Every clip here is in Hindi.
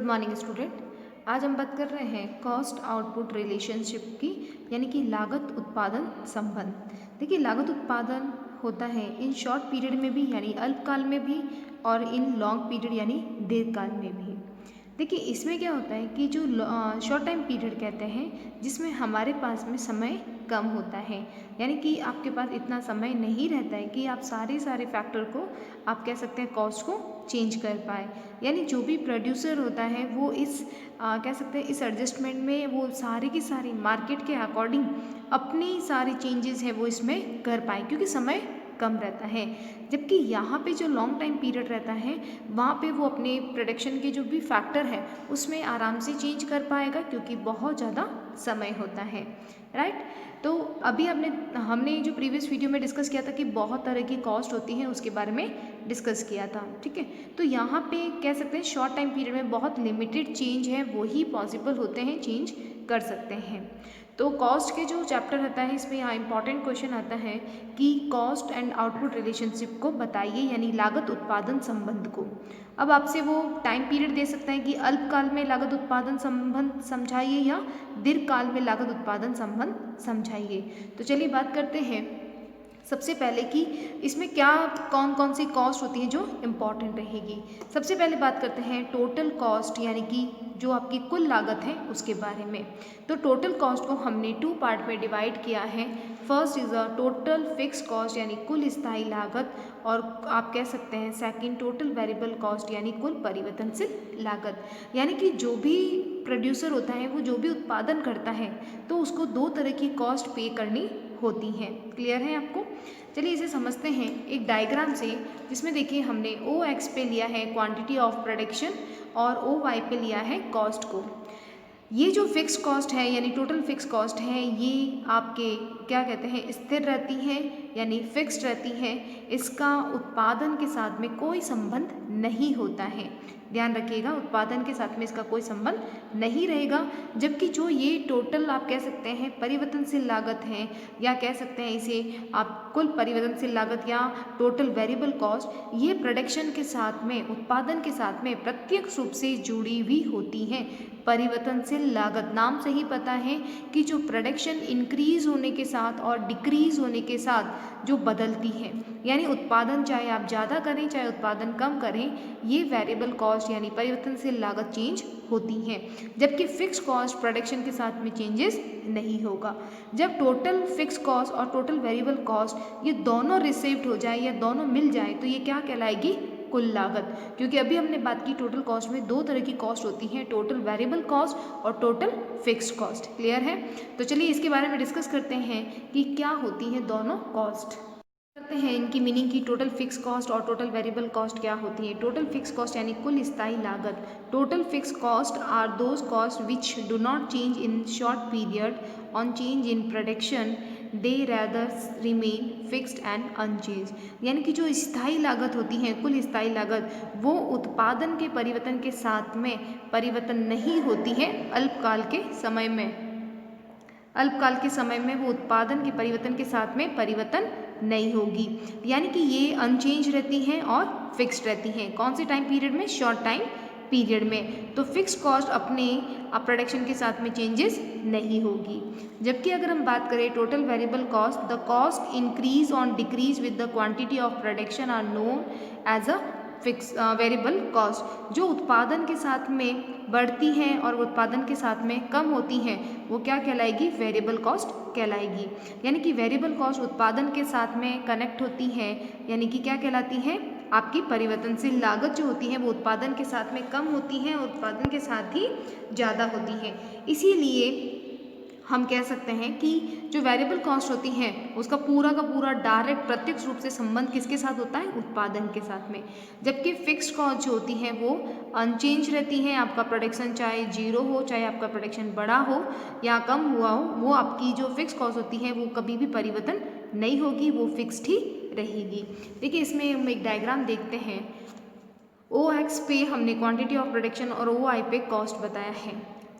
Morning student. आज हम बात कर रहे हैं कॉस्ट आउटपुट रिलेशनशिप की, यानी कि लागत उत्पादन संबंध। देखिए, लागत उत्पादन होता है इन शॉर्ट पीरियड में भी यानी अल्पकाल में भी, और इन लॉन्ग पीरियड यानी दीर्घकाल में भी। देखिए, इसमें क्या होता है कि जो शॉर्ट टाइम पीरियड कहते हैं, जिसमें हमारे पास में समय कम होता है, यानी कि आपके पास इतना समय नहीं रहता है कि आप सारे फैक्टर को, आप कह सकते हैं, कॉस्ट को चेंज कर पाए। यानी जो भी प्रोड्यूसर होता है वो इस कह सकते हैं इस एडजस्टमेंट में वो सारी की सारी मार्केट के अकॉर्डिंग अपनी सारी चेंजेस हैं वो इसमें कर पाए, क्योंकि समय कम रहता है। जबकि यहाँ पे जो लॉन्ग टाइम पीरियड रहता है वहाँ पे वो अपने प्रोडक्शन के जो भी फैक्टर है उसमें आराम से चेंज कर पाएगा, क्योंकि बहुत ज़्यादा समय होता है, राइट। तो अभी हमने जो प्रीवियस वीडियो में डिस्कस किया था कि बहुत तरह की कॉस्ट होती हैं, उसके बारे में डिस्कस किया था, ठीक है। तो यहाँ पे कह सकते हैं शॉर्ट टाइम पीरियड में बहुत लिमिटेड चेंज है वही पॉसिबल होते हैं, चेंज कर सकते हैं। तो कॉस्ट के जो चैप्टर रहता है इसमें यहाँ इंपॉर्टेंट क्वेश्चन आता है कि कॉस्ट एंड आउटपुट रिलेशनशिप को बताइए, यानी लागत उत्पादन संबंध को। अब आपसे वो टाइम पीरियड दे सकता है कि अल्पकाल में लागत उत्पादन संबंध समझाइए या दीर्घकाल में लागत उत्पादन संबंध समझाइए। तो चलिए बात करते हैं सबसे पहले कि इसमें क्या कौन कौन सी कॉस्ट होती है जो इम्पॉर्टेंट रहेगी। सबसे पहले बात करते हैं टोटल कॉस्ट, यानी कि जो आपकी कुल लागत है उसके बारे में। तो टोटल कॉस्ट को हमने 2 पार्ट में डिवाइड किया है। First is a total fix cost, यानी कुल स्थायी लागत, और आप कह सकते हैं सेकंड टोटल वेरिएबल कॉस्ट, यानी कुल परिवर्तनशील लागत। यानी कि जो भी प्रोड्यूसर होता है वो जो भी उत्पादन करता है तो उसको 2 तरह की कॉस्ट पे करनी होती हैं। क्लियर है आपको? चलिए इसे समझते हैं एक डायग्राम से, जिसमें देखिए हमने ओ एक्स पे लिया है क्वांटिटी ऑफ प्रोडक्शन और ओ वाई पे लिया है कॉस्ट को। ये जो फिक्स कॉस्ट है यानी टोटल फिक्स कॉस्ट है, ये आपके क्या कहते हैं स्थिर रहती है, यानी फिक्स्ड रहती है। इसका उत्पादन के साथ में कोई संबंध नहीं होता है, ध्यान रखिएगा, उत्पादन के साथ में इसका कोई संबंध नहीं रहेगा। जबकि जो ये टोटल आप कह सकते हैं परिवर्तनशील लागत है, या कह सकते हैं इसे आप कुल परिवर्तनशील लागत या टोटल वेरिएबल कॉस्ट, ये प्रोडक्शन के साथ में, उत्पादन के साथ में प्रत्यक्ष रूप से जुड़ी हुई होती हैं। परिवर्तनशील लागत नाम से ही पता है कि जो प्रोडक्शन इंक्रीज होने के साथ और डिक्रीज होने के साथ जो बदलती है, यानी उत्पादन चाहे आप ज़्यादा करें चाहे उत्पादन कम करें, ये वेरिएबल कॉस्ट यानी परिवर्तनशील लागत चेंज होती हैं। जबकि फिक्स कॉस्ट प्रोडक्शन के साथ में चेंजेस नहीं होगा। जब टोटल फिक्स कॉस्ट और टोटल वेरिएबल कॉस्ट ये दोनों रिसीव्ड हो जाए या दोनों मिल जाए तो ये क्या कहलाएगी? कुल लागत। क्योंकि अभी हमने बात की टोटल कॉस्ट में 2 तरह की कॉस्ट होती हैं, टोटल वेरिएबल कॉस्ट और टोटल फिक्स्ड कॉस्ट। क्लियर है? तो चलिए इसके बारे में डिस्कस करते हैं कि क्या होती हैं दोनों कॉस्ट। करते हैं इनकी मीनिंग की। टोटल फिक्स कॉस्ट और टोटल वेरिएबल कॉस्ट क्या होती है। टोटल फिक्स कॉस्ट यानी कुल स्थायी लागत। Total fix cost are those cost which do not change in short period on change in production, they rather remain fixed and unchange. यानी कि जो स्थायी लागत होती है, कुल स्थायी लागत, वो उत्पादन के परिवर्तन के साथ में परिवर्तन नहीं होती है। अल्पकाल के समय में वो उत्पादन के परिवर्तन के साथ में परिवर्तन नहीं होगी, यानी कि ये अनचेंज रहती हैं और फिक्स्ड रहती हैं। कौन से टाइम पीरियड में? शॉर्ट टाइम पीरियड में। तो फिक्स कॉस्ट अपने प्रोडक्शन के साथ में चेंजेस नहीं होगी। जबकि अगर हम बात करें total variable cost, the cost increase on decrease with the quantity of production are known as a fix variable cost. जो उत्पादन के साथ में बढ़ती हैं और उत्पादन के साथ में कम होती हैं वो क्या कहलाएगी? वेरिएबल कॉस्ट कहलाएगी। यानी कि वेरिएबल कॉस्ट उत्पादन के साथ में कनेक्ट होती हैं, यानी कि क्या कहलाती हैं? आपकी परिवर्तनशील लागत जो होती है वो उत्पादन के साथ में कम होती हैं और उत्पादन के साथ ही ज़्यादा होती हैं। इसीलिए हम कह सकते हैं कि जो वेरिएबल कॉस्ट होती है उसका पूरा का पूरा डायरेक्ट प्रत्यक्ष रूप से संबंध किसके साथ होता है? उत्पादन के साथ में। जबकि फिक्स्ड कॉस्ट जो होती है वो अनचेंज रहती है। आपका प्रोडक्शन चाहे 0 हो, चाहे आपका प्रोडक्शन बड़ा हो या कम हुआ हो, वो आपकी जो फिक्स कॉस्ट होती है वो कभी भी परिवर्तन नहीं होगी, वो फिक्स्ड ही रहेगी। देखिए इसमें हम एक डायग्राम देखते हैं। ओ एक्स पे हमने क्वांटिटी ऑफ प्रोडक्शन और ओ आई पे कॉस्ट बताया है।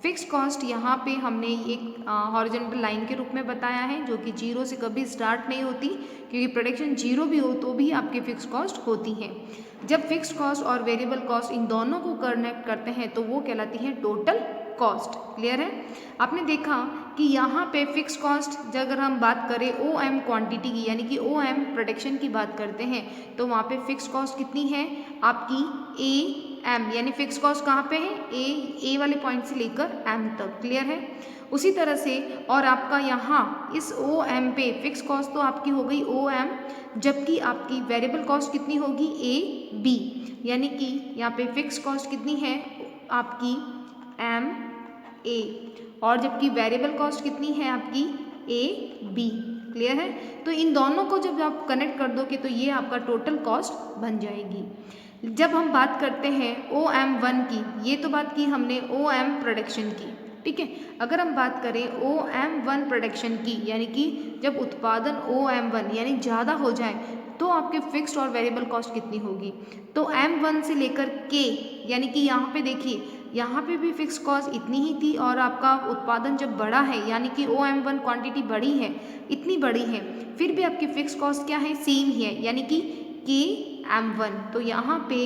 फिक्स कॉस्ट यहाँ पे हमने एक हॉरिजॉन्टल लाइन के रूप में बताया है, जो कि जीरो से कभी स्टार्ट नहीं होती, क्योंकि प्रोडक्शन जीरो भी हो तो भी आपकी फिक्स कॉस्ट होती है। जब फिक्स कॉस्ट और वेरिएबल कॉस्ट इन दोनों को कनेक्ट करते हैं तो वो कहलाती है टोटल कॉस्ट। क्लियर है? आपने देखा कि यहाँ पे फिक्स कॉस्ट अगर हम बात करें OM क्वांटिटी की, यानी कि OM प्रोडक्शन की बात करते हैं, तो वहाँ पे फिक्स कॉस्ट कितनी है आपकी AM, यानी फिक्स कॉस्ट कहाँ पे है ए वाले पॉइंट से लेकर M तक। क्लियर है? उसी तरह से और आपका यहाँ इस OM पे फिक्स कॉस्ट तो आपकी हो गई OM, जबकि आपकी वेरिएबल कॉस्ट कितनी होगी AB, यानी कि यहाँ पे फिक्स कॉस्ट कितनी है आपकी MA, और जबकि वेरिएबल कॉस्ट कितनी है आपकी AB। क्लियर है? तो इन दोनों को जब आप कनेक्ट कर दोगे तो ये आपका टोटल कॉस्ट बन जाएगी। जब हम बात करते हैं OM1 की, ये तो बात की हमने OM प्रोडक्शन की, ठीक है। अगर हम बात करें OM1 प्रोडक्शन की, यानी कि जब उत्पादन OM1 यानी ज़्यादा हो जाए तो आपके फिक्स्ड और वेरिएबल कॉस्ट कितनी होगी, तो M1 से लेकर K, यानी कि यहाँ पे देखिए यहाँ पे भी फिक्स कॉस्ट इतनी ही थी, और आपका उत्पादन जब बड़ा है यानी कि OM1 क्वांटिटी बड़ी है, इतनी बड़ी है, फिर भी आपकी फिक्स कॉस्ट क्या है सेम ही है, यानी कि KM1। तो यहाँ पे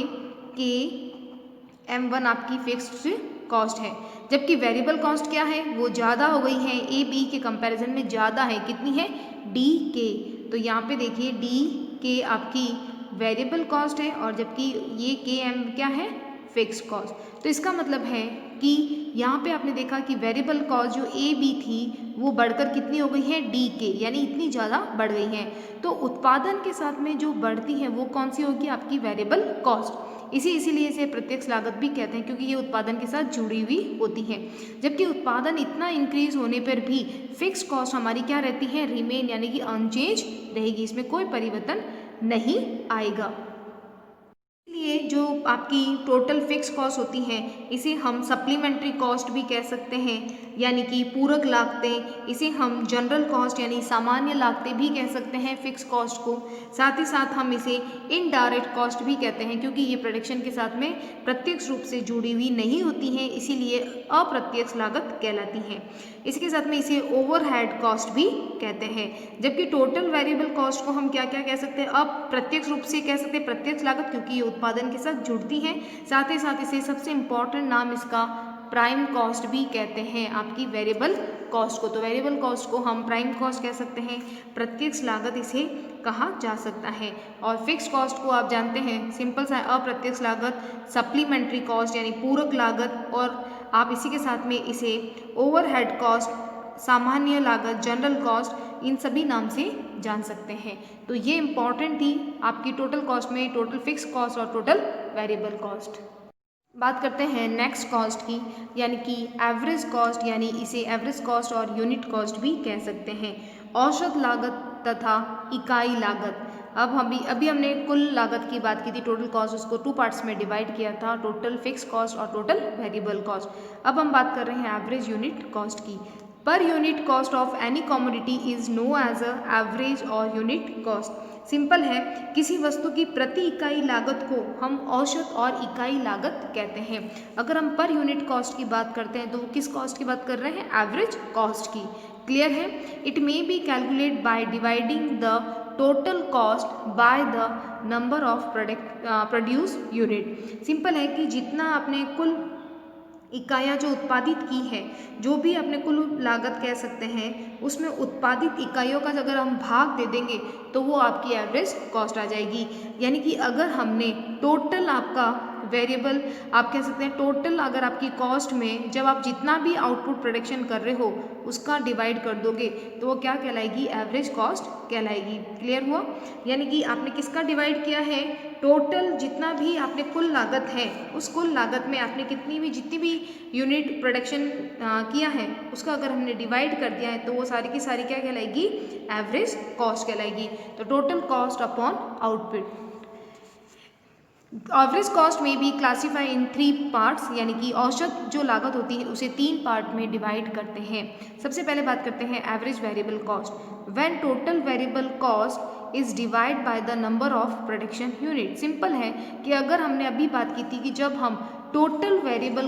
KM1 आपकी फिक्स्ड कॉस्ट है, जबकि वेरिएबल कॉस्ट क्या है वो ज़्यादा हो गई है, AB के कंपैरिजन में ज़्यादा है, कितनी है DK। तो यहाँ पे देखिए DK आपकी वेरिएबल कॉस्ट है, और जबकि ये KM क्या है फिक्स कॉस्ट। तो इसका मतलब है कि यहाँ पे आपने देखा कि वेरिएबल कॉस्ट जो AB थी वो बढ़कर कितनी हो गई है DK, यानी इतनी ज़्यादा बढ़ गई है। तो उत्पादन के साथ में जो बढ़ती है वो कौन सी होगी आपकी वेरिएबल कॉस्ट। इसीलिए इसे प्रत्यक्ष लागत भी कहते हैं, क्योंकि ये उत्पादन के साथ जुड़ी हुई होती है। जबकि उत्पादन इतना इंक्रीज होने पर भी फिक्स कॉस्ट हमारी क्या रहती है रिमेन, यानी कि अनचेंज रहेगी, इसमें कोई परिवर्तन नहीं आएगा। इसलिए जो आपकी टोटल फिक्स कॉस्ट होती हैं इसे हम सप्लीमेंट्री कॉस्ट भी कह सकते हैं, यानी कि पूरक लागतें। इसे हम जनरल कॉस्ट यानी सामान्य लागतें भी कह सकते हैं फिक्स कॉस्ट को। साथ ही साथ हम इसे इनडायरेक्ट कॉस्ट भी कहते हैं, क्योंकि ये प्रोडक्शन के साथ में प्रत्यक्ष रूप से जुड़ी हुई नहीं होती हैं, इसीलिए अप्रत्यक्ष लागत कहलाती हैं। इसके साथ में इसे ओवरहेड कॉस्ट भी कहते हैं। जबकि टोटल वेरिएबल कॉस्ट को हम क्या क्या कह सकते हैं, अप्रत्यक्ष रूप से कह सकते हैं प्रत्यक्ष लागत, क्योंकि ये उत्पादन के साथ जुड़ती हैं। साथ ही साथ इसे सबसे इम्पॉर्टेंट नाम इसका प्राइम कॉस्ट भी कहते हैं आपकी वेरिएबल कॉस्ट को। तो वेरिएबल कॉस्ट को हम प्राइम कॉस्ट कह सकते हैं, प्रत्यक्ष लागत इसे कहा जा सकता है। और फिक्स कॉस्ट को आप जानते हैं सिंपल सा अप्रत्यक्ष लागत, सप्लीमेंट्री कॉस्ट यानी पूरक लागत, और आप इसी के साथ में इसे ओवरहेड कॉस्ट, सामान्य लागत, जनरल कॉस्ट, इन सभी नाम से जान सकते हैं। तो ये इम्पॉर्टेंट थी आपकी टोटल कॉस्ट में, टोटल फिक्स कॉस्ट और टोटल वेरिएबल कॉस्ट। बात करते हैं नेक्स्ट कॉस्ट की, यानी कि एवरेज कॉस्ट, यानी इसे एवरेज कॉस्ट और यूनिट कॉस्ट भी कह सकते हैं। औसत लागत तथा इकाई लागत। अब अभी हमने कुल लागत की बात की थी, टोटल कॉस्ट, उसको 2 पार्ट्स में डिवाइड किया था, टोटल फिक्स कॉस्ट और टोटल वेरिएबल कॉस्ट। अब हम बात कर रहे हैं एवरेज यूनिट कॉस्ट की। Per unit cost of any commodity is known as a average और यूनिट कॉस्ट। सिंपल है, किसी वस्तु की प्रति इकाई लागत को हम औसत और इकाई लागत कहते हैं। अगर हम पर यूनिट कॉस्ट की बात करते हैं तो किस कॉस्ट की बात कर रहे हैं, एवरेज कॉस्ट की। क्लियर है? It may be calculate by dividing the total cost by the number of produce unit. Simple है कि जितना आपने कुल इकाइयाँ जो उत्पादित की है, जो भी अपने कुल लागत कह सकते हैं, उसमें उत्पादित इकाइयों का अगर हम भाग दे देंगे तो वो आपकी एवरेज कॉस्ट आ जाएगी। यानी कि अगर हमने टोटल आपका वेरिएबल, आप कह सकते हैं टोटल, अगर आपकी कॉस्ट में जब आप जितना भी आउटपुट प्रोडक्शन कर रहे हो उसका डिवाइड कर दोगे तो वो क्या कहलाएगी, एवरेज कॉस्ट कहलाएगी। क्लियर हुआ? यानी कि आपने किसका डिवाइड किया है, टोटल जितना भी आपने कुल लागत है, उस कुल लागत में आपने जितनी भी यूनिट प्रोडक्शन किया है उसका अगर हमने डिवाइड कर दिया है तो वो सारी की सारी क्या कहलाएगी, एवरेज कॉस्ट कहलाएगी। तो total cost upon output. Average cost में भी क्लासीफाई इन 3 पार्ट्स, यानी कि औसत जो लागत होती है उसे 3 पार्ट में डिवाइड करते हैं। सबसे पहले बात करते हैं average variable cost. When total variable cost is divide by the number of production unit. Simple है कि अगर हमने अभी बात की थी कि जब हम टोटल वेरिएबल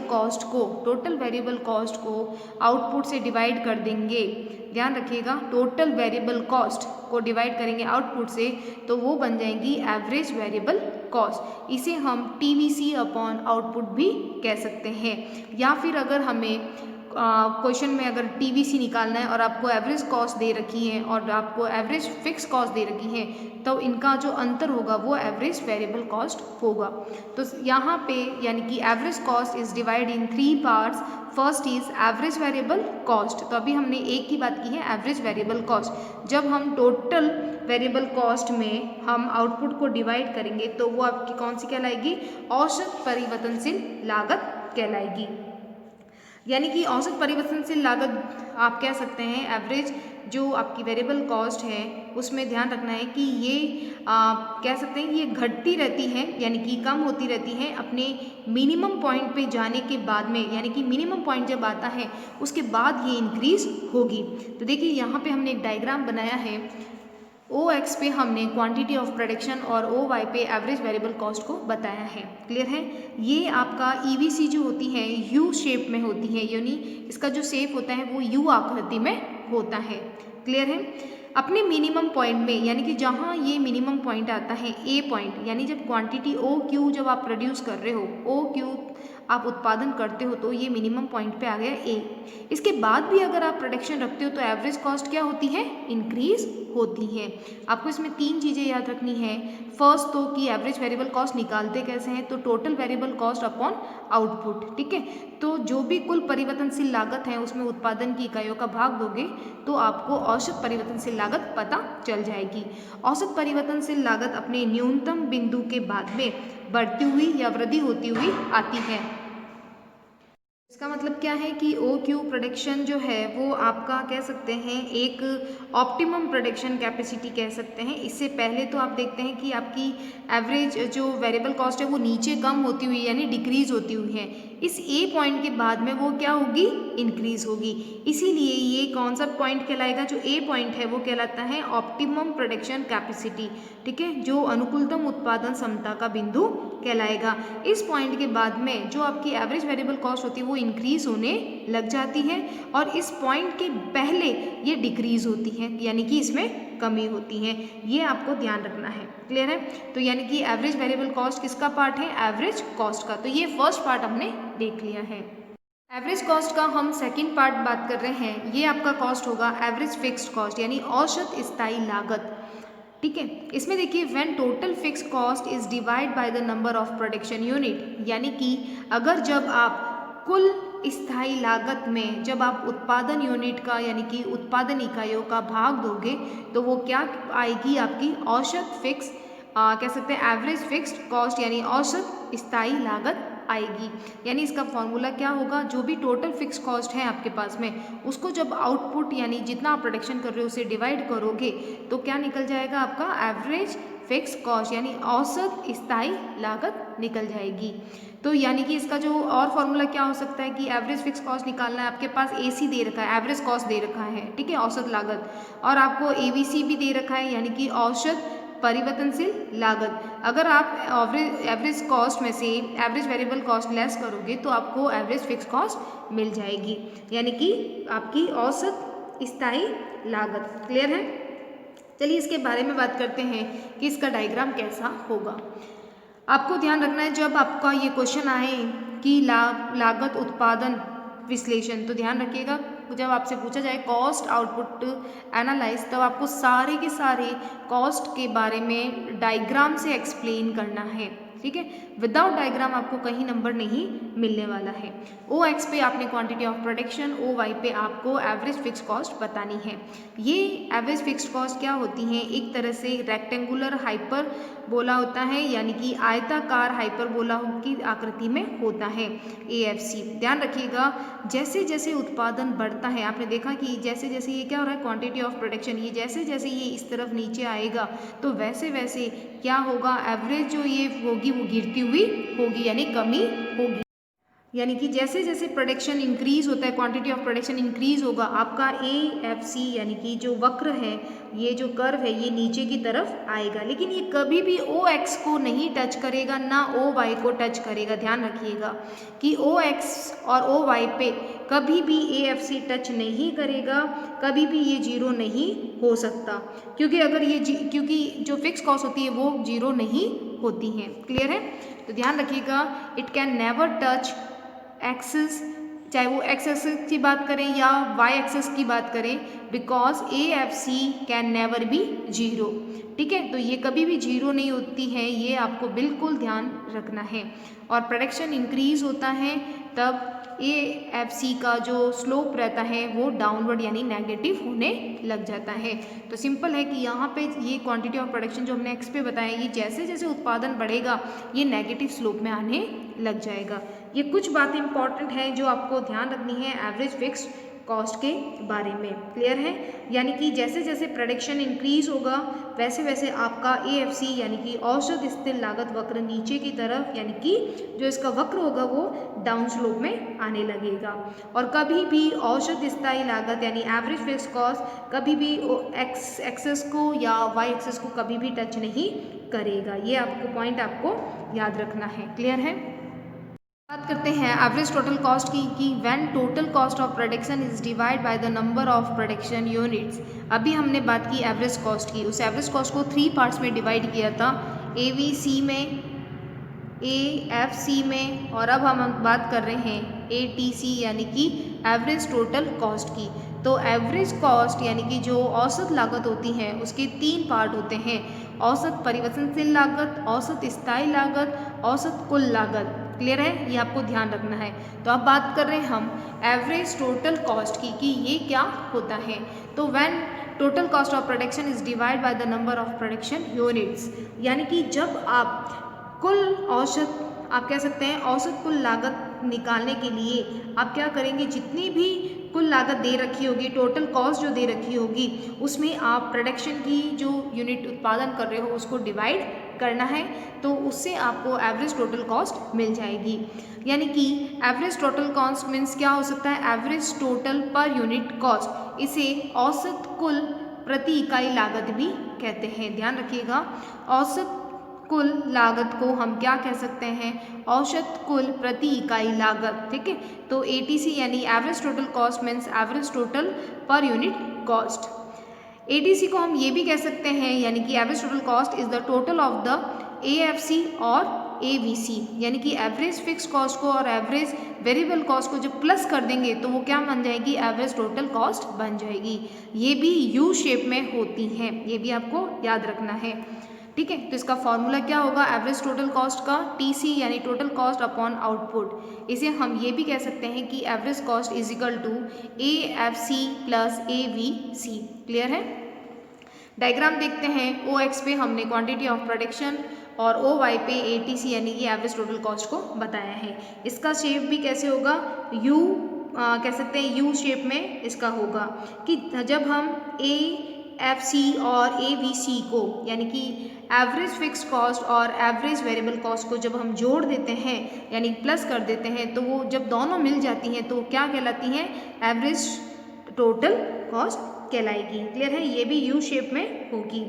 कॉस्ट को आउटपुट से डिवाइड कर देंगे, ध्यान रखिएगा, टोटल वेरिएबल कॉस्ट को डिवाइड करेंगे आउटपुट से तो वो बन जाएंगी एवरेज वेरिएबल कॉस्ट। इसे हम TVC अपॉन आउटपुट भी कह सकते हैं। या फिर अगर हमें क्वेश्चन में अगर TVC निकालना है और आपको एवरेज कॉस्ट दे रखी है और आपको एवरेज फिक्स कॉस्ट दे रखी है तो इनका जो अंतर होगा वो एवरेज वेरिएबल कॉस्ट होगा। तो यहाँ पे यानी कि average cost is divide in 3 parts. First is average variable cost, तो अभी हमने एक की बात की है एवरेज वेरिएबल कॉस्ट। जब हम टोटल वेरिएबल कॉस्ट में हम आउटपुट को डिवाइड करेंगे तो वो आपकी कौन सी कहलाएगी, औसत परिवर्तनशील लागत कहलाएगी। यानी कि औसत परिवर्तनशील लागत आप कह सकते हैं एवरेज जो आपकी वेरिएबल कॉस्ट है उसमें ध्यान रखना है कि ये कह सकते हैं ये घटती रहती है यानी कि कम होती रहती है अपने मिनिमम पॉइंट पे जाने के बाद में, यानी कि मिनिमम पॉइंट जब आता है उसके बाद ये इंक्रीज होगी। तो देखिए यहाँ पे हमने एक डायग्राम बनाया है, OX पे हमने क्वांटिटी ऑफ प्रोडक्शन और OY पे एवरेज वेरिएबल कॉस्ट को बताया है। क्लियर है? ये आपका EVC जो होती है U शेप में होती है, यानी इसका जो शेप होता है वो U आकृति में होता है। क्लियर है? अपने मिनिमम पॉइंट में यानी कि जहाँ ये मिनिमम पॉइंट आता है A पॉइंट, यानी जब क्वांटिटी OQ जब आप प्रोड्यूस कर रहे हो, OQ आप उत्पादन करते हो तो ये मिनिमम पॉइंट पे आ गया A। इसके बाद भी अगर आप प्रोडक्शन रखते हो तो एवरेज कॉस्ट क्या होती है, इंक्रीज होती है। आपको इसमें 3 चीज़ें याद रखनी है। फर्स्ट तो कि एवरेज वेरिएबल कॉस्ट निकालते कैसे हैं, तो total variable cost upon output, ठीक है। तो जो भी कुल परिवर्तनशील लागत है उसमें उत्पादन की इकाइयों का भाग दोगे तो आपको औसत परिवर्तनशील लागत पता चल जाएगी। औसत परिवर्तनशील लागत अपने न्यूनतम बिंदु के बाद में बढ़ती हुई या वृद्धि होती हुई आती है। इसका मतलब क्या है कि OQ प्रोडक्शन जो है वो आपका कह सकते हैं एक ऑप्टिमम प्रोडक्शन कैपेसिटी कह सकते हैं। इससे पहले तो आप देखते हैं कि आपकी एवरेज जो वेरिएबल कॉस्ट है वो नीचे कम होती हुई यानी डिक्रीज होती हुई है। इस A पॉइंट के बाद में वो क्या होगी, इंक्रीज होगी। इसीलिए ये कौन सा पॉइंट कहलाएगा, जो A पॉइंट है वो कहलाता है ऑप्टिमम प्रोडक्शन कैपेसिटी, ठीक है, जो अनुकूलतम उत्पादन क्षमता का बिंदु कहलाएगा। इस पॉइंट के बाद में जो आपकी एवरेज वेरिएबल कॉस्ट होती है वो इंक्रीज होने लग जाती है और इस पॉइंट के पहले ये डिक्रीज होती है यानी कि इसमें कमी होती है। ये आपको ध्यान रखना है। क्लियर है? तो यानी कि एवरेज वेरिएबल कॉस्ट किसका पार्ट है, एवरेज कॉस्ट का। तो ये फर्स्ट पार्ट हमने देख लिया है। एवरेज कॉस्ट का हम सेकंड पार्ट बात कर रहे हैं। ये आपका कॉस्ट होगा एवरेज फिक्स्ड कॉस्ट यानी औसत स्थायी लागत, ठीक है। इसमें देखिए when total fix cost is divide by the number of production unit, यानी कि अगर जब आप कुल स्थायी लागत में जब आप उत्पादन यूनिट का यानी कि उत्पादन इकाइयों का भाग दोगे तो वो क्या आएगी, आपकी औसत फिक्स कह सकते हैं एवरेज फिक्स्ड कॉस्ट यानी औसत स्थायी लागत आएगी। यानी इसका फॉर्मूला क्या होगा, जो भी टोटल फिक्स कॉस्ट है आपके पास में उसको जब आउटपुट यानी जितना आप प्रोडक्शन कर रहे हो उसे डिवाइड करोगे तो क्या निकल जाएगा, आपका एवरेज फिक्स कॉस्ट यानी औसत स्थायी लागत निकल जाएगी। तो यानी कि इसका जो और फॉर्मूला क्या हो सकता है कि एवरेज फिक्स कॉस्ट निकालना है, आपके पास AC दे रखा है, एवरेज कॉस्ट दे रखा है, ठीक है, औसत लागत, और आपको AVC भी दे रखा है यानी कि औसत परिवर्तनशील लागत। अगर आप एवरेज कॉस्ट में से एवरेज वेरिएबल कॉस्ट लेस करोगे तो आपको एवरेज फिक्स कॉस्ट मिल जाएगी यानी कि आपकी औसत स्थायी लागत। क्लियर है? चलिए इसके बारे में बात करते हैं कि इसका डायग्राम कैसा होगा। आपको ध्यान रखना है जब आपका ये क्वेश्चन आए कि लागत उत्पादन विश्लेषण, तो ध्यान रखिएगा जब आपसे पूछा जाए कॉस्ट आउटपुट एनालाइज तब आपको सारे के सारे कॉस्ट के बारे में डायग्राम से एक्सप्लेन करना है, ठीक है। विदाउट डायग्राम आपको कहीं नंबर नहीं मिलने वाला है। OX पे आपने क्वांटिटी ऑफ प्रोडक्शन, OY पे आपको एवरेज फिक्स कॉस्ट बतानी है। ये एवरेज फिक्स कॉस्ट क्या होती हैं, एक तरह से रेक्टेंगुलर हाइपर बोला होता है यानी कि आयताकार हाइपर बोला की आकृति में होता है AFC। ध्यान रखिएगा जैसे जैसे उत्पादन बढ़ता है, आपने देखा कि जैसे जैसे ये क्या हो रहा है क्वांटिटी ऑफ प्रोडक्शन, ये जैसे जैसे ये इस तरफ नीचे आएगा तो वैसे वैसे क्या होगा, एवरेज जो ये होगी वो गिरती हुई होगी यानी कमी होगी। यानी कि जैसे जैसे प्रोडक्शन इंक्रीज होता है, क्वांटिटी ऑफ प्रोडक्शन इंक्रीज होगा, आपका AFC यानी कि जो वक्र है, ये जो कर्व है, ये नीचे की तरफ आएगा, लेकिन ये कभी भी OX को नहीं टच करेगा, ना OY को टच करेगा। ध्यान रखिएगा कि OX और OY पे कभी भी AFC टच नहीं करेगा, कभी भी ये जीरो नहीं हो सकता, क्योंकि अगर ये क्योंकि जो फिक्स कॉस्ट होती है वो जीरो नहीं होती हैं। क्लियर है? तो ध्यान रखिएगा, it can never touch axis, चाहे वो एक्स एक्सिस की बात करें या वाई एक्सिस की बात करें, because AFC can never be zero. ठीक है, तो ये कभी भी जीरो नहीं होती है, ये आपको बिल्कुल ध्यान रखना है। और प्रोडक्शन इंक्रीज होता है तब AFC का जो स्लोप रहता है वो डाउनवर्ड यानी नेगेटिव होने लग जाता है। तो सिंपल है कि यहाँ पे ये क्वांटिटी ऑफ प्रोडक्शन जो हमने एक्स पे बताया, ये जैसे जैसे उत्पादन बढ़ेगा ये नेगेटिव स्लोप में आने लग जाएगा। ये कुछ बातें इंपॉर्टेंट हैं जो आपको ध्यान रखनी है एवरेज फिक्स्ड कॉस्ट के बारे में। क्लियर है? यानी कि जैसे जैसे प्रोडक्शन इंक्रीज होगा वैसे वैसे आपका AFC यानी कि औसत स्थिर लागत वक्र नीचे की तरफ, यानी कि जो इसका वक्र होगा वो डाउन स्लोप में आने लगेगा। और कभी भी औसत स्थायी लागत यानी एवरेज फिक्स्ड कॉस्ट कभी भी एक्स एक्सेस को या वाई एक्सेस को कभी भी टच नहीं करेगा। ये आपको पॉइंट आपको याद रखना है। क्लियर है? बात करते हैं एवरेज टोटल कॉस्ट की कि when total cost of production is divide by the number of production units. अभी हमने बात की एवरेज कॉस्ट की, उस एवरेज कॉस्ट को 3 पार्ट्स में डिवाइड किया था, AVC में, AFC में, और अब हम बात कर रहे हैं ATC यानी कि एवरेज टोटल कॉस्ट की। तो एवरेज कॉस्ट यानी कि जो औसत लागत होती है उसके 3 पार्ट होते हैं, औसत परिवर्तनशील लागत, औसत स्थायी लागत, औसत कुल लागत। क्लियर है? ये आपको ध्यान रखना है। तो अब बात कर रहे हैं हम एवरेज टोटल कॉस्ट की कि ये क्या होता है। तो when total cost of production is divide by the number of production units, यानी कि जब आप कुल औसत, आप कह सकते हैं औसत कुल लागत निकालने के लिए आप क्या करेंगे, जितनी भी कुल लागत दे रखी होगी, टोटल कॉस्ट जो दे रखी होगी, उसमें आप प्रोडक्शन की जो यूनिट उत्पादन कर रहे हो उसको डिवाइड करना है, तो उससे आपको एवरेज टोटल कॉस्ट मिल जाएगी। यानी कि एवरेज टोटल कॉस्ट मीन्स क्या हो सकता है, एवरेज टोटल पर यूनिट कॉस्ट, इसे औसत कुल प्रति इकाई लागत भी कहते हैं। ध्यान रखिएगा, औसत कुल लागत को हम क्या कह सकते हैं, औसत कुल प्रति इकाई लागत। ठीक है, तो ATC यानी average total cost means average total पर यूनिट कॉस्ट। ATC को हम ये भी कह सकते हैं यानी कि average total cost is the total of the AFC और AVC, यानी कि एवरेज फिक्स कॉस्ट को और एवरेज वेरिएबल कॉस्ट को जब प्लस कर देंगे तो वो क्या बन जाएगी, एवरेज टोटल कॉस्ट बन जाएगी। ये भी U शेप में होती हैं, ये भी आपको याद रखना है। ठीक है, तो इसका फॉर्मूला क्या होगा एवरेज टोटल कॉस्ट का, TC यानी टोटल कॉस्ट अपॉन आउटपुट। इसे हम ये भी कह सकते हैं कि average cost is equal to AFC plus AVC। Clear है? डायग्राम देखते हैं। OX पे हमने क्वांटिटी ऑफ प्रोडक्शन और OY पे ATC यानी कि एवरेज टोटल कॉस्ट को बताया है। इसका शेप भी कैसे होगा, U कह सकते हैं U शेप में इसका होगा कि जब हम AFC और AVC को यानी कि एवरेज फिक्स कॉस्ट और एवरेज वेरिएबल कॉस्ट को जब हम जोड़ देते हैं यानी प्लस कर देते हैं, तो वो जब दोनों मिल जाती हैं तो क्या कहलाती हैं, एवरेज टोटल कॉस्ट कहलाएगी। क्लियर है? ये भी U शेप में होगी।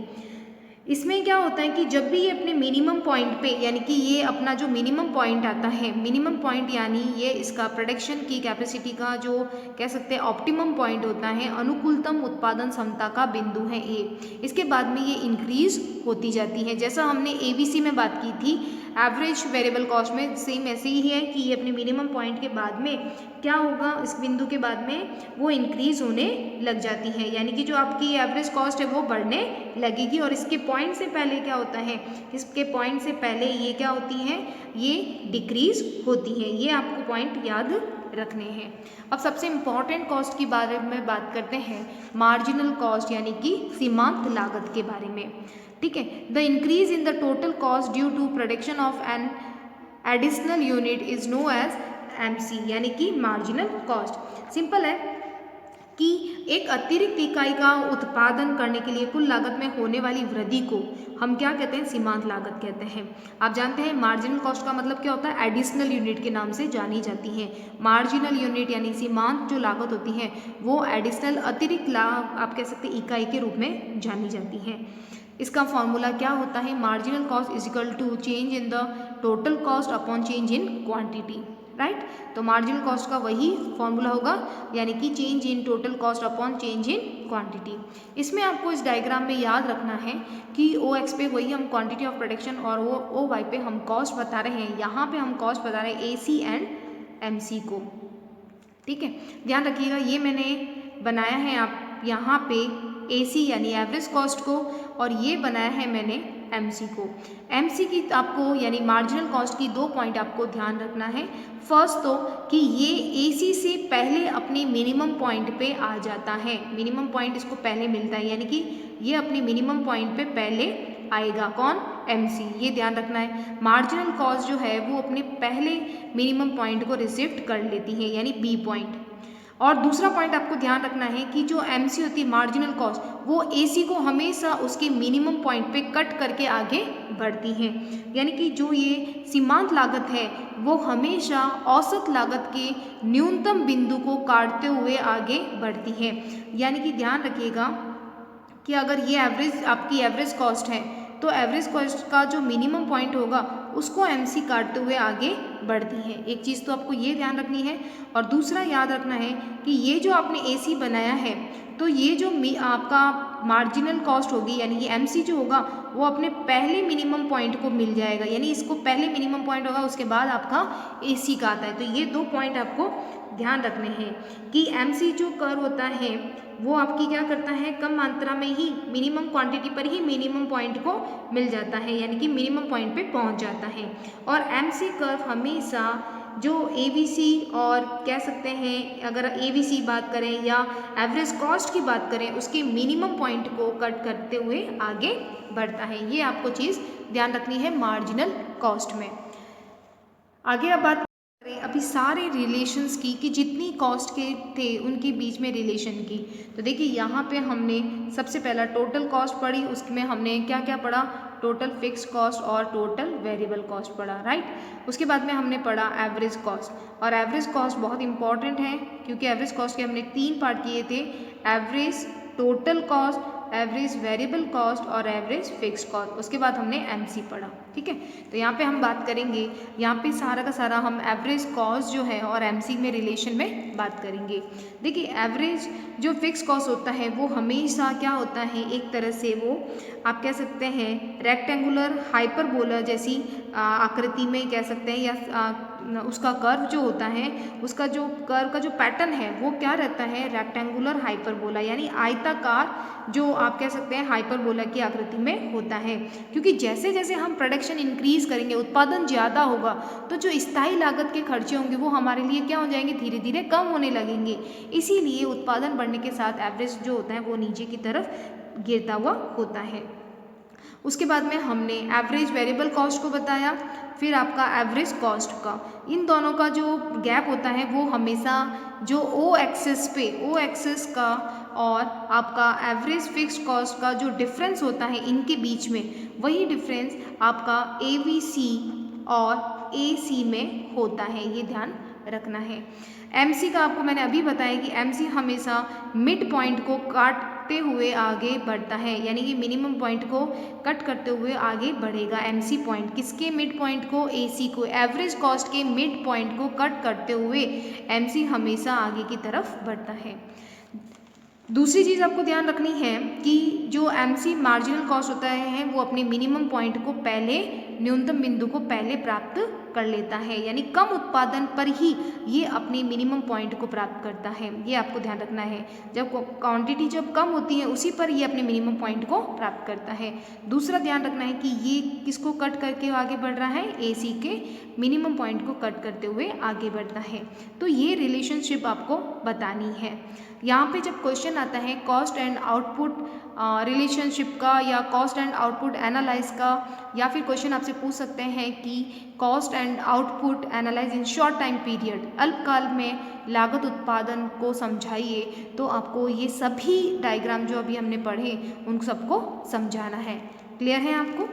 इसमें क्या होता है कि जब भी ये अपने मिनिमम पॉइंट पे, यानी कि ये अपना जो मिनिमम पॉइंट आता है, मिनिमम पॉइंट यानी ये इसका प्रोडक्शन की कैपेसिटी का जो कह सकते हैं ऑप्टिमम पॉइंट होता है, अनुकूलतम उत्पादन क्षमता का बिंदु है A। इसके बाद में ये इंक्रीज होती जाती है, जैसा हमने AVC में बात की थी एवरेज वेरिएबल कॉस्ट में, सेम ऐसे ही है कि ये अपने मिनिमम पॉइंट के बाद में क्या होगा, इस बिंदु के बाद में वो इंक्रीज होने लग जाती है, यानी कि जो आपकी एवरेज कॉस्ट है वो बढ़ने लगेगी। और इसके पॉइंट से पहले क्या होता है, इसके पॉइंट से पहले ये क्या होती हैं, ये डिक्रीज होती हैं। ये आपको पॉइंट याद रखने हैं। अब सबसे इम्पॉर्टेंट कॉस्ट के बारे में बात करते हैं, मार्जिनल कॉस्ट यानी कि सीमांत लागत के बारे में। ठीक है, the increase in the total cost due to production of an additional unit is known as MC यानी कि मार्जिनल कॉस्ट। सिंपल है, कि एक अतिरिक्त इकाई का उत्पादन करने के लिए कुल लागत में होने वाली वृद्धि को हम क्या कहते हैं, सीमांत लागत कहते हैं। आप जानते हैं मार्जिनल कॉस्ट का मतलब क्या होता है, एडिशनल यूनिट के नाम से जानी जाती है। मार्जिनल यूनिट यानी सीमांत जो लागत होती है वो एडिशनल अतिरिक्त लाभ आप कह सकते हैं इकाई के रूप में जानी जाती है। इसका फॉर्मूला क्या होता है, marginal cost is equal to change in the total cost upon change in quantity, right. तो मार्जिनल कॉस्ट का वही फॉर्मूला होगा, यानी कि change in total cost upon change in quantity. इसमें आपको इस डायग्राम में याद रखना है कि ओ एक्स पे वही हम क्वांटिटी ऑफ प्रोडक्शन और वो ओ वाई पे हम कॉस्ट बता रहे हैं। यहाँ पे हम कॉस्ट बता रहे हैं ए सी एंड एम सी को, ठीक है। ध्यान रखिएगा ये मैंने बनाया है आप यहाँ पे ए सी यानी एवरेज कॉस्ट को, और ये बनाया है मैंने एम सी को। एम सी की आपको यानी मार्जिनल कॉस्ट की 2 पॉइंट आपको ध्यान रखना है। फर्स्ट तो कि ये ए सी से पहले अपने मिनिमम पॉइंट पे आ जाता है, मिनिमम पॉइंट इसको पहले मिलता है, यानी कि ये अपने मिनिमम पॉइंट पे पहले आएगा। कौन, एम सी, ये ध्यान रखना है। मार्जिनल कॉस्ट जो है वो अपने पहले मिनिमम पॉइंट को रिसीव कर लेती है, यानी बी पॉइंट। और दूसरा पॉइंट आपको ध्यान रखना है कि जो एमसी होती है मार्जिनल कॉस्ट, वो एसी को हमेशा उसके मिनिमम पॉइंट पे कट करके आगे बढ़ती है, यानी कि जो ये सीमांत लागत है वो हमेशा औसत लागत के न्यूनतम बिंदु को काटते हुए आगे बढ़ती है। यानी कि ध्यान रखिएगा कि अगर ये एवरेज आपकी एवरेज कॉस्ट है तो एवरेज कॉस्ट का जो मिनिमम पॉइंट होगा उसको एमसी काटते हुए आगे बढ़ती है। एक चीज़ तो आपको ये ध्यान रखनी है, और दूसरा याद रखना है कि ये जो आपने एसी बनाया है तो ये जो आपका मार्जिनल कॉस्ट होगी यानी कि एमसी जो होगा वो अपने पहले मिनिमम पॉइंट को मिल जाएगा, यानी इसको पहले मिनिमम पॉइंट होगा उसके बाद आपका एसी का आता है। तो ये 2 पॉइंट आपको ध्यान रखने हैं कि एमसी जो कर्व होता है वो आपकी क्या करता है, कम मात्रा में ही मिनिमम क्वांटिटी पर ही मिनिमम पॉइंट को मिल जाता है, यानी कि मिनिमम पॉइंट पे पहुंच जाता है। और एमसी कर्व हमेशा जो एबीसी और कह सकते हैं अगर एबीसी बात करें या एवरेज कॉस्ट की बात करें उसके मिनिमम पॉइंट को कट करते हुए आगे बढ़ता है। ये आपको चीज़ ध्यान रखनी है मार्जिनल कॉस्ट में। आगे अब बात करें अभी सारे रिलेशंस की कि जितनी कॉस्ट के थे उनके बीच में रिलेशन की। तो देखिए यहाँ पे हमने सबसे पहला टोटल कॉस्ट पढ़ी, उसमें हमने क्या क्या पढ़ा, टोटल फिक्स्ड कॉस्ट और टोटल वेरिएबल कॉस्ट पढ़ा, राइट। उसके बाद में हमने पढ़ा एवरेज कॉस्ट, और एवरेज कॉस्ट बहुत इंपॉर्टेंट है क्योंकि एवरेज कॉस्ट के हमने 3 पार्ट किए थे, average, total cost, average variable cost और एवरेज फिक्स्ड कॉस्ट। उसके बाद हमने एमसी पढ़ा, ठीक है। तो यहाँ पे हम बात करेंगे, यहाँ पे सारा का सारा हम एवरेज कॉस्ट जो है और एमसी में रिलेशन में बात करेंगे। देखिए एवरेज जो फिक्स कॉस्ट होता है वो हमेशा क्या होता है, एक तरह से वो आप कह सकते हैं रेक्टेंगुलर हाइपरबोला जैसी आकृति में कह सकते हैं, या उसका कर्व जो होता है उसका जो कर्व का जो पैटर्न है वो क्या रहता है, रेक्टेंगुलर हाइपरबोला, यानी आयताकार जो आप कह सकते हैं हाइपरबोला की आकृति में होता है। क्योंकि जैसे जैसे हम प्रोडक्शन इंक्रीज करेंगे, उत्पादन ज़्यादा होगा, तो जो स्थायी लागत के खर्चे होंगे वो हमारे लिए क्या हो जाएंगे, धीरे धीरे कम होने लगेंगे। इसीलिए उत्पादन बढ़ने के साथ एवरेज जो होता है वो नीचे की तरफ गिरता हुआ होता है। उसके बाद में हमने एवरेज वेरिएबल कॉस्ट को बताया, फिर आपका एवरेज कॉस्ट का, इन दोनों का जो गैप होता है वो हमेशा जो ओ एक्सिस पे, ओ एक्सिस का और आपका एवरेज फिक्स कॉस्ट का जो डिफरेंस होता है इनके बीच में, वही डिफरेंस आपका ए बी सी और ए सी में होता है, ये ध्यान रखना है। एमसी का आपको मैंने अभी बताया कि एमसी हमेशा मिड पॉइंट को काटते हुए आगे बढ़ता है, यानी कि मिनिमम पॉइंट को कट करते हुए आगे बढ़ेगा। एमसी पॉइंट किसके मिड पॉइंट को, एसी को, एवरेज कॉस्ट के मिड पॉइंट को कट करते हुए एमसी हमेशा आगे की तरफ बढ़ता है। दूसरी चीज़ आपको ध्यान रखनी है कि जो एमसी मार्जिनल कॉस्ट होता है वो अपने मिनिमम पॉइंट को पहले, न्यूनतम बिंदु को पहले प्राप्त कर लेता है, यानी कम उत्पादन पर ही ये अपने मिनिमम पॉइंट को प्राप्त करता है। ये आपको ध्यान रखना है, जब क्वांटिटी जब कम होती है उसी पर ये अपने मिनिमम पॉइंट को प्राप्त करता है। दूसरा ध्यान रखना है कि ये किसको कट करके आगे बढ़ रहा है, एसी के मिनिमम पॉइंट को कट करते हुए आगे बढ़ता है। तो ये रिलेशनशिप आपको बतानी है। यहाँ पे जब क्वेश्चन आता है कॉस्ट एंड आउटपुट रिलेशनशिप का या कॉस्ट एंड आउटपुट एनालाइज का, या फिर क्वेश्चन आपसे पूछ सकते हैं कि cost and output analyse in short time period, अल्पकाल में लागत उत्पादन को समझाइए। तो आपको ये सभी डायग्राम जो अभी हमने पढ़े उन सबको समझाना है। क्लियर है आपको?